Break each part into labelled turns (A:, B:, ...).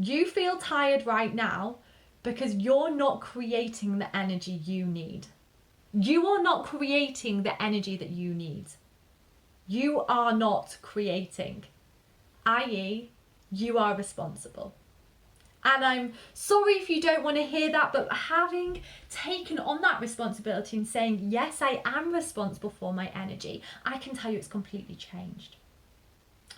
A: You feel tired right now because you're not creating the energy you need. You are not creating the energy that you need. You are not creating, i.e., you are responsible. And I'm sorry if you don't want to hear that, but having taken on that responsibility and saying, yes, I am responsible for my energy, I can tell you it's completely changed.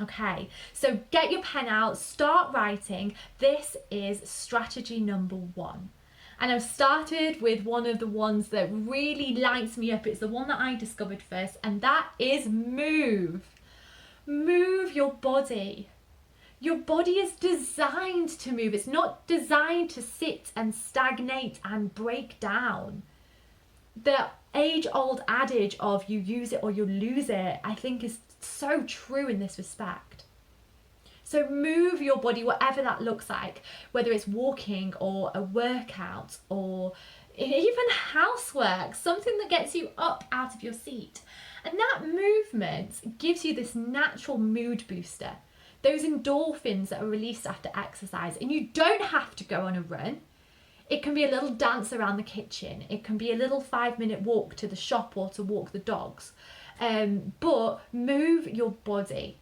A: Okay, so get your pen out, start writing. This is strategy number 1. And I've started with one of the ones that really lights me up. It's the one that I discovered first, and that is move. Move your body. Your body is designed to move. It's not designed to sit and stagnate and break down. The age-old adage of you use it or you lose it, I think is so true in this respect. So move your body, whatever that looks like, whether it's walking or a workout or even housework, something that gets you up out of your seat. And that movement gives you this natural mood booster, those endorphins that are released after exercise. And you don't have to go on a run. It can be a little dance around the kitchen. It can be a little 5-minute walk to the shop or to walk the dogs. But move your body.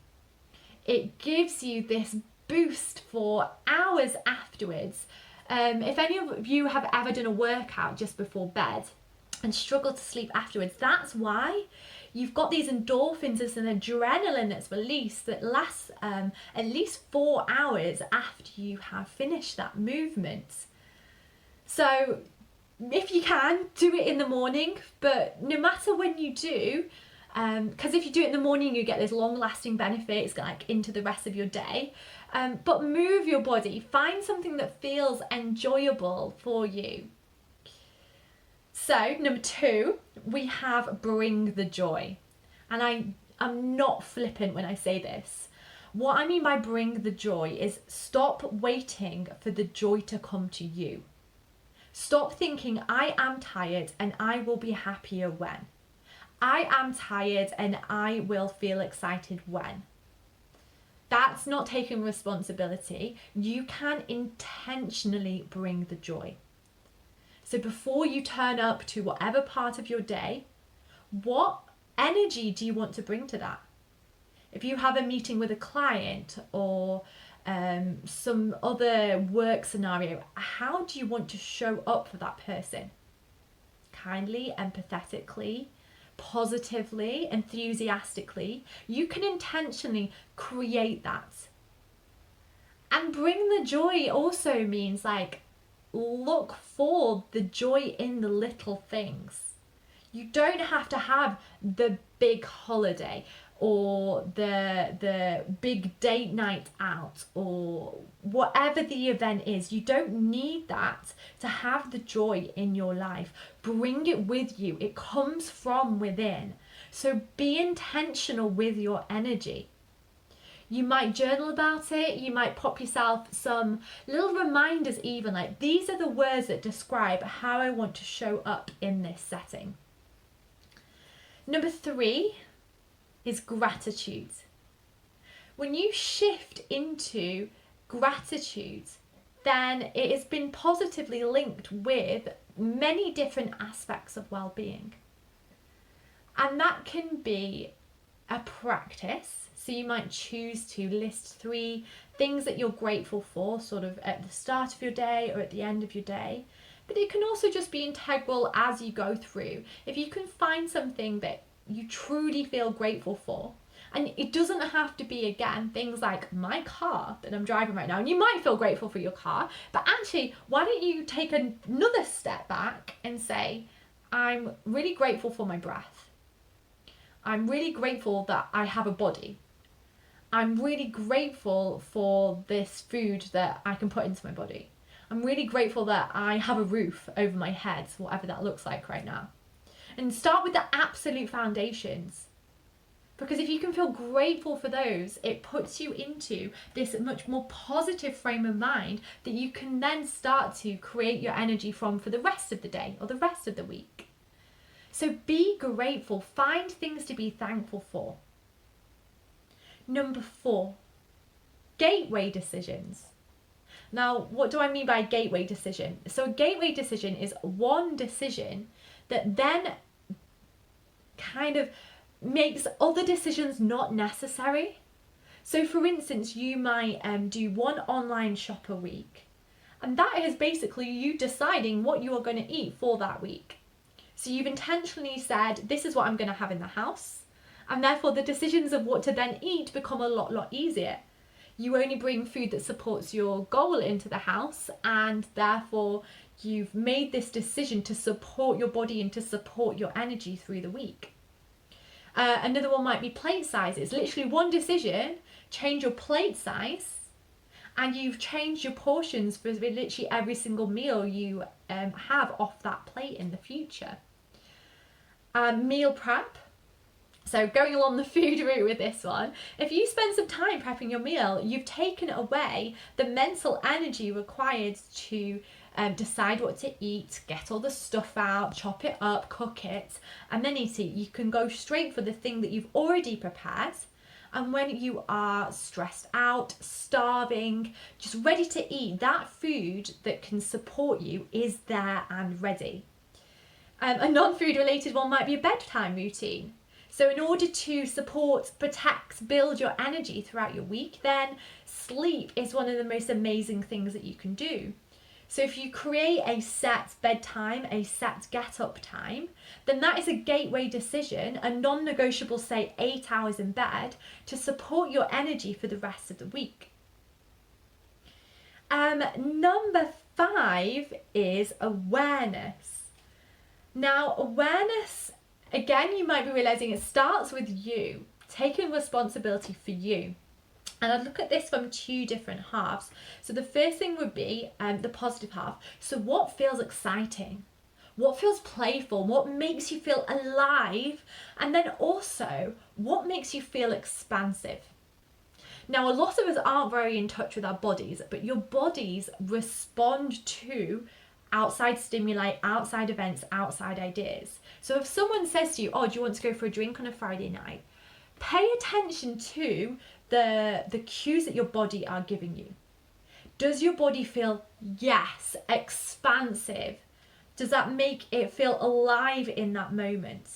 A: It gives you this boost for hours afterwards. If any of you have ever done a workout just before bed and struggled to sleep afterwards, that's why. You've got these endorphins as an adrenaline that's released that lasts at least 4 hours after you have finished that movement. So if you can, do it in the morning, but no matter when you do, because if you do it in the morning, you get this long-lasting benefits like into the rest of your day. But move your body. Find something that feels enjoyable for you. So, number 2, we have bring the joy. And I'm not flippant when I say this. What I mean by bring the joy is stop waiting for the joy to come to you. Stop thinking, I am tired and I will be happier when. I am tired and I will feel excited when. That's not taking responsibility. You can intentionally bring the joy. So before you turn up to whatever part of your day, what energy do you want to bring to that? If you have a meeting with a client or some other work scenario, how do you want to show up for that person? Kindly, empathetically, positively, enthusiastically. You can intentionally create that. And bring the joy also means like, look for the joy in the little things. You don't have to have the big holiday or the big date night out or whatever the event is. You don't need that to have the joy in your life. Bring it with you. It comes from within. So be intentional with your energy. You might journal about it. You might pop yourself some little reminders even, like these are the words that describe how I want to show up in this setting. Number 3 is gratitude. When you shift into gratitude, then it has been positively linked with many different aspects of well-being. And that can be a practice. So you might choose to list 3 things that you're grateful for, sort of at the start of your day or at the end of your day. But it can also just be integral as you go through. If you can find something that you truly feel grateful for, and it doesn't have to be, again, things like my car that I'm driving right now, and you might feel grateful for your car, but actually, why don't you take another step back and say, I'm really grateful for my breath. I'm really grateful that I have a body. I'm really grateful for this food that I can put into my body. I'm really grateful that I have a roof over my head, whatever that looks like right now. And start with the absolute foundations. Because if you can feel grateful for those, it puts you into this much more positive frame of mind that you can then start to create your energy from for the rest of the day or the rest of the week. So be grateful. Find things to be thankful for. Number 4, gateway decisions. Now, what do I mean by a gateway decision? So a gateway decision is one decision that then kind of makes other decisions not necessary. So for instance, you might do one online shop a week, and that is basically you deciding what you are going to eat for that week. So you've intentionally said, this is what I'm going to have in the house, and therefore the decisions of what to then eat become a lot easier. You only bring food that supports your goal into the house, and therefore you've made this decision to support your body and to support your energy through the week. Another one might be plate size. It's literally one decision, change your plate size, and you've changed your portions for literally every single meal you have off that plate in the future. Meal prep. So going along the food route with this one, if you spend some time prepping your meal, you've taken away the mental energy required to decide what to eat, get all the stuff out, chop it up, cook it, and then eat it. You can go straight for the thing that you've already prepared. And when you are stressed out, starving, just ready to eat, that food that can support you is there and ready. A non-food related one might be a bedtime routine. So in order to support, protect, build your energy throughout your week, then sleep is one of the most amazing things that you can do. So if you create a set bedtime, a set get-up time, then that is a gateway decision, a non-negotiable, say 8 hours in bed, to support your energy for the rest of the week. Number 5 is awareness. Now, awareness, again, you might be realizing it starts with you, taking responsibility for you. And I'd look at this from 2 different halves. So the first thing would be the positive half. So what feels exciting? What feels playful? What makes you feel alive? And then also, what makes you feel expansive? Now, a lot of us aren't very in touch with our bodies, but your bodies respond to outside stimuli, outside events, outside ideas. So if someone says to you, oh, do you want to go for a drink on a Friday night? Pay attention to the cues that your body are giving you. Does your body feel, yes, expansive? Does that make it feel alive in that moment?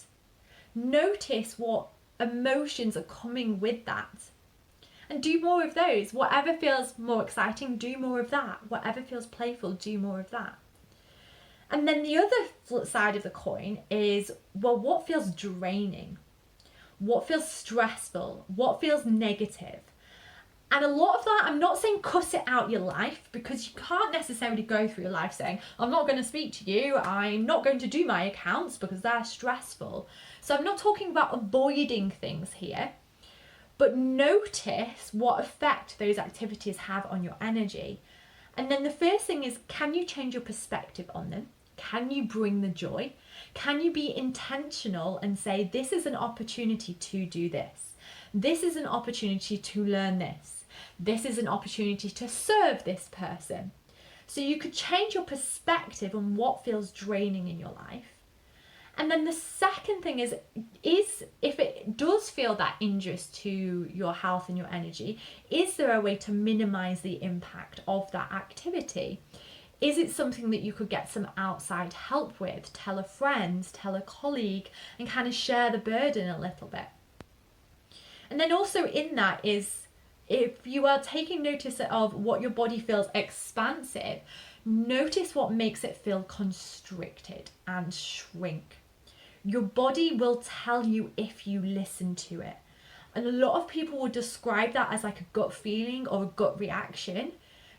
A: Notice what emotions are coming with that. And do more of those. Whatever feels more exciting, do more of that. Whatever feels playful, do more of that. And then the other side of the coin is, well, what feels draining? What feels stressful? What feels negative? And a lot of that, I'm not saying cut it out your life, because you can't necessarily go through your life saying, I'm not going to speak to you, I'm not going to do my accounts because they're stressful. So I'm not talking about avoiding things here, but notice what effect those activities have on your energy. And then the first thing is, can you change your perspective on them? Can you bring the joy? Can you be intentional and say, this is an opportunity to do this. This is an opportunity to learn this. This is an opportunity to serve this person. So you could change your perspective on what feels draining in your life. And then the second thing is if it does feel that injurious to your health and your energy, is there a way to minimize the impact of that activity? Is it something that you could get some outside help with? Tell a friend, tell a colleague, and kind of share the burden a little bit. And then also in that is, if you are taking notice of what your body feels expansive, notice what makes it feel constricted and shrink. Your body will tell you if you listen to it. And a lot of people will describe that as like a gut feeling or a gut reaction.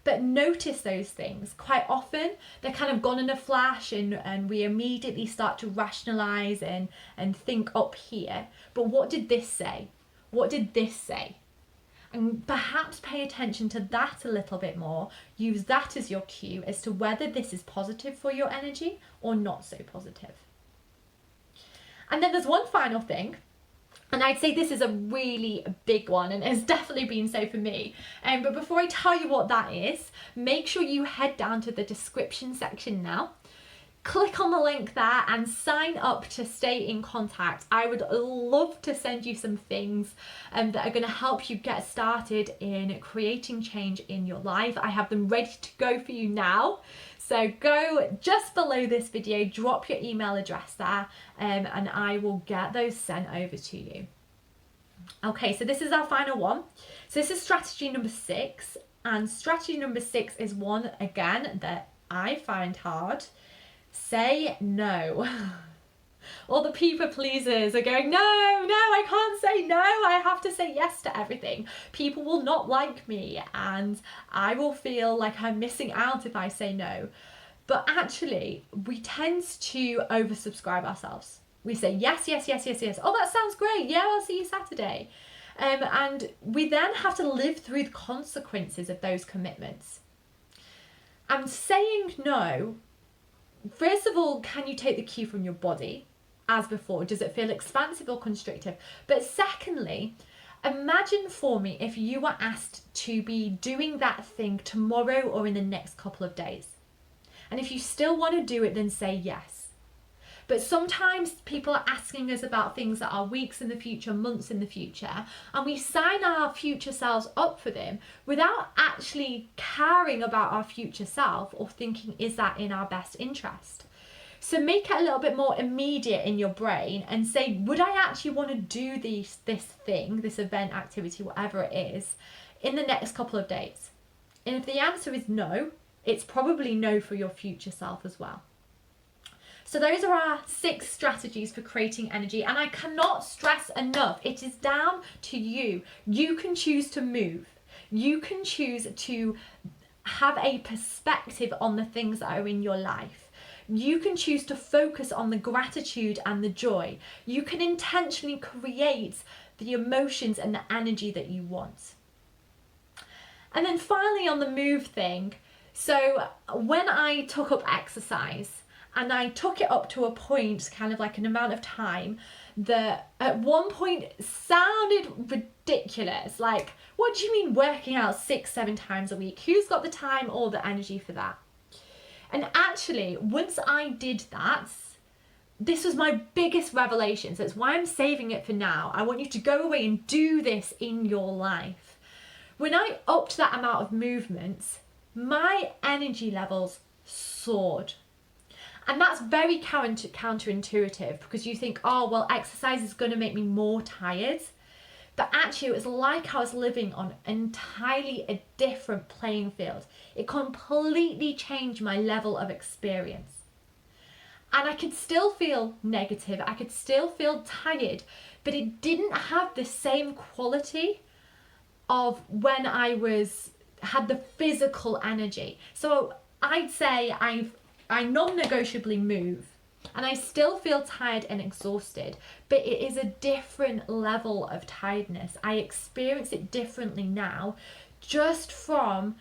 A: But notice those things. Quite often, they're kind of gone in a flash and we immediately start to rationalize and think up here. But what did this say? What did this say? And perhaps pay attention to that a little bit more. Use that as your cue as to whether this is positive for your energy or not so positive. And then there's one final thing. And I'd say this is a really big one, and it's definitely been so for me. But before I tell you what that is, make sure you head down to the description section now. click on the link there and sign up to stay in contact. I would love to send you some things that are going to help you get started in creating change in your life. I have them ready to go for you now. So go just below this video, drop your email address there, and I will get those sent over to you. Okay, so this is our final one. So this is strategy number 6, and strategy number 6 is one, again, that I find hard. Say no. All the people pleasers are going, no, I can't say no. I have to say yes to everything. People will not like me and I will feel like I'm missing out if I say no. But actually, we tend to oversubscribe ourselves. We say yes, yes, yes, yes, yes. Oh, that sounds great. Yeah, I'll see you Saturday. And we then have to live through the consequences of those commitments. And saying no, first of all, can you take the cue from your body? As before, does it feel expansive or constrictive? But secondly, imagine for me if you were asked to be doing that thing tomorrow or in the next couple of days. And if you still want to do it, then say yes. But sometimes people are asking us about things that are weeks in the future, months in the future, and we sign our future selves up for them without actually caring about our future self or thinking, is that in our best interest? So make it a little bit more immediate in your brain and say, would I actually want to do this thing, this event, activity, whatever it is, in the next couple of days? And if the answer is no, it's probably no for your future self as well. So those are our 6 strategies for creating energy, and I cannot stress enough, it is down to you. You can choose to move. You can choose to have a perspective on the things that are in your life. You can choose to focus on the gratitude and the joy. You can intentionally create the emotions and the energy that you want. And then finally on the move thing, so when I took up exercise, and I took it up to a point, kind of like an amount of time, that at one point sounded ridiculous. Like, what do you mean working out 6-7 times a week? Who's got the time or the energy for that? And actually, once I did that, this was my biggest revelation. So it's why I'm saving it for now. I want you to go away and do this in your life. When I upped that amount of movements, my energy levels soared. And that's very counterintuitive because you think, oh, well, exercise is going to make me more tired. But actually, it was like I was living on entirely a different playing field. It completely changed my level of experience. And I could still feel negative. I could still feel tired, but it didn't have the same quality of when I had the physical energy. So I'd say I non-negotiably move and I still feel tired and exhausted, but it is a different level of tiredness. I experience it differently now just from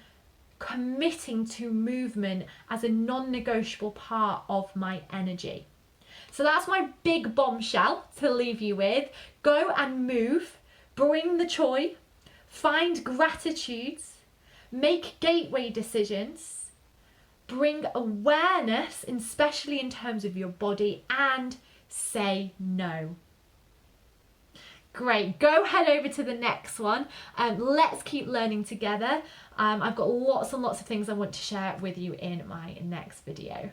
A: committing to movement as a non-negotiable part of my energy. So that's my big bombshell to leave you with. Go and move, bring the joy, find gratitude, make gateway decisions, bring awareness, especially in terms of your body, and say no. Great, go head over to the next one. Let's keep learning together. I've got lots and lots of things I want to share with you in my next video.